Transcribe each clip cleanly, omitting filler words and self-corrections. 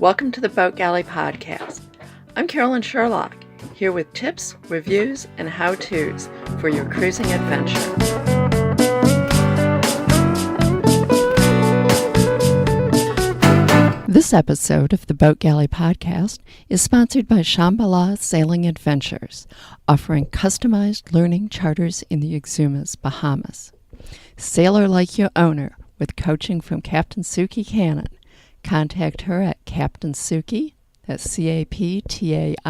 Welcome to the Boat Galley Podcast. I'm Carolyn Shearlock, here with tips, reviews, and how-tos for your cruising adventure. This episode of the Boat Galley Podcast is sponsored by Shambhala Sailing Adventures, offering customized learning charters in the Exumas, Bahamas. Sailor like your owner with coaching from Captain Suki Cannon. Contact her at Captain Suki, that's CaptainSuky,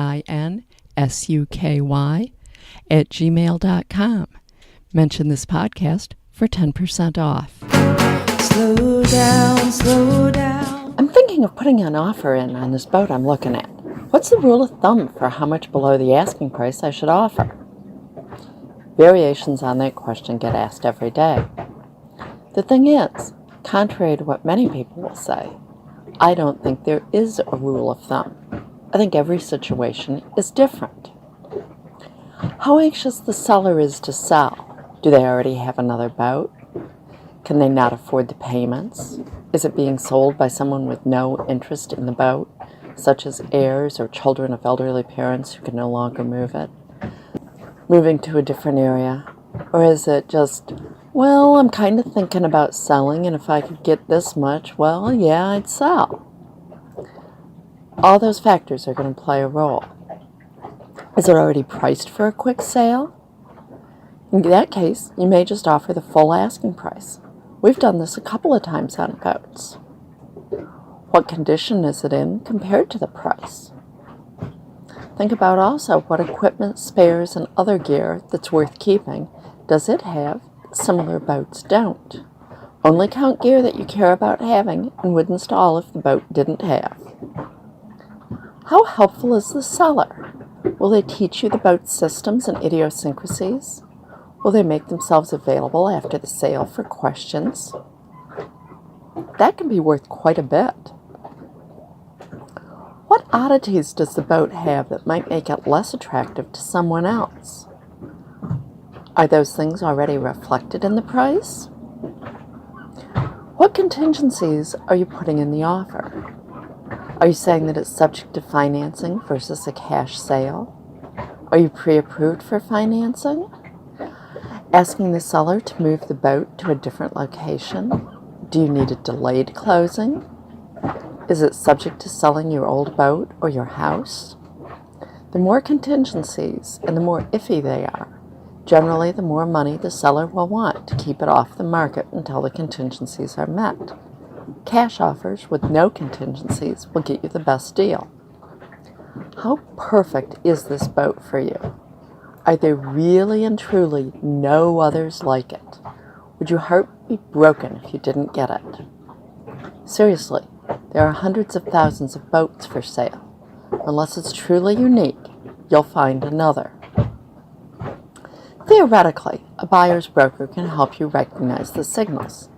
at gmail.com. Mention this podcast for 10% off. Slow down, slow down. I'm thinking of putting an offer in on this boat I'm looking at. What's the rule of thumb for how much below the asking price I should offer? Variations on that question get asked every day. The thing is, contrary to what many people will say, I don't think there is a rule of thumb. I think every situation is different. How anxious the seller is to sell. Do they already have another boat? Can they not afford the payments? Is it being sold by someone with no interest in the boat, such as heirs or children of elderly parents who can no longer move it? Moving to a different area? Or is it just, well, I'm kind of thinking about selling, and if I could get this much, well, yeah, I'd sell. All those factors are going to play a role. Is it already priced for a quick sale? In that case, you may just offer the full asking price. We've done this a couple of times on boats. What condition is it in compared to the price? Think about also what equipment, spares, and other gear that's worth keeping does it have that similar boats don't. Only count gear that you care about having and would install if the boat didn't have. How helpful is the seller? Will they teach you the boat's systems and idiosyncrasies? Will they make themselves available after the sale for questions? That can be worth quite a bit. What oddities does the boat have that might make it less attractive to someone else? Are those things already reflected in the price? What contingencies are you putting in the offer? Are you saying that it's subject to financing versus a cash sale? Are you pre-approved for financing? Asking the seller to move the boat to a different location? Do you need a delayed closing? Is it subject to selling your old boat or your house? The more contingencies and the more iffy they are, generally the more money the seller will want to keep it off the market until the contingencies are met. Cash offers with no contingencies will get you the best deal. How perfect is this boat for you? Are there really and truly no others like it? Would your heart be broken if you didn't get it? Seriously, there are hundreds of thousands of boats for sale. Unless it's truly unique, you'll find another. Theoretically, a buyer's broker can help you recognize the signals.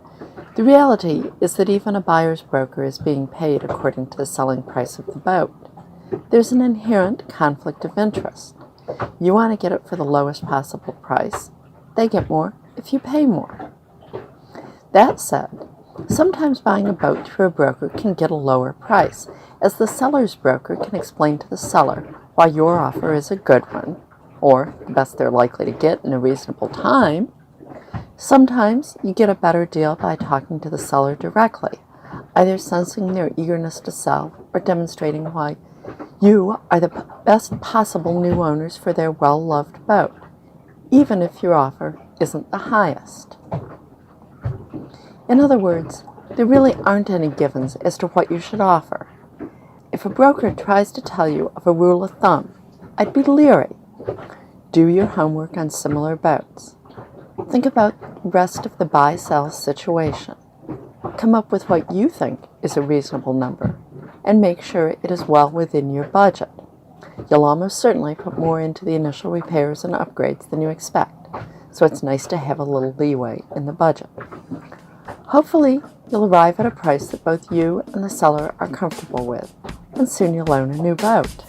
The reality is that even a buyer's broker is being paid according to the selling price of the boat. There's an inherent conflict of interest. You want to get it for the lowest possible price. They get more if you pay more. That said, sometimes buying a boat through a broker can get a lower price, as the seller's broker can explain to the seller why your offer is a good one, or the best they're likely to get in a reasonable time. Sometimes you get a better deal by talking to the seller directly, either sensing their eagerness to sell or demonstrating why you are the best possible new owners for their well-loved boat, even if your offer isn't the highest. In other words, there really aren't any givens as to what you should offer. If a broker tries to tell you of a rule of thumb, I'd be leery. Do your homework on similar boats. Think about the rest of the buy-sell situation. Come up with what you think is a reasonable number, and make sure it is well within your budget. You'll almost certainly put more into the initial repairs and upgrades than you expect, so it's nice to have a little leeway in the budget. Hopefully, you'll arrive at a price that both you and the seller are comfortable with, and soon you'll own a new boat.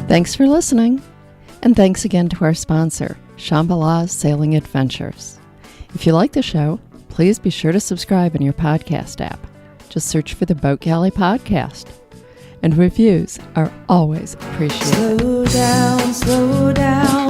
Thanks for listening, and thanks again to our sponsor, Shambhala Sailing Adventures. If you like the show, please be sure to subscribe in your podcast app. Just search for the Boat Galley Podcast. And reviews are always appreciated. Slow down, slow down.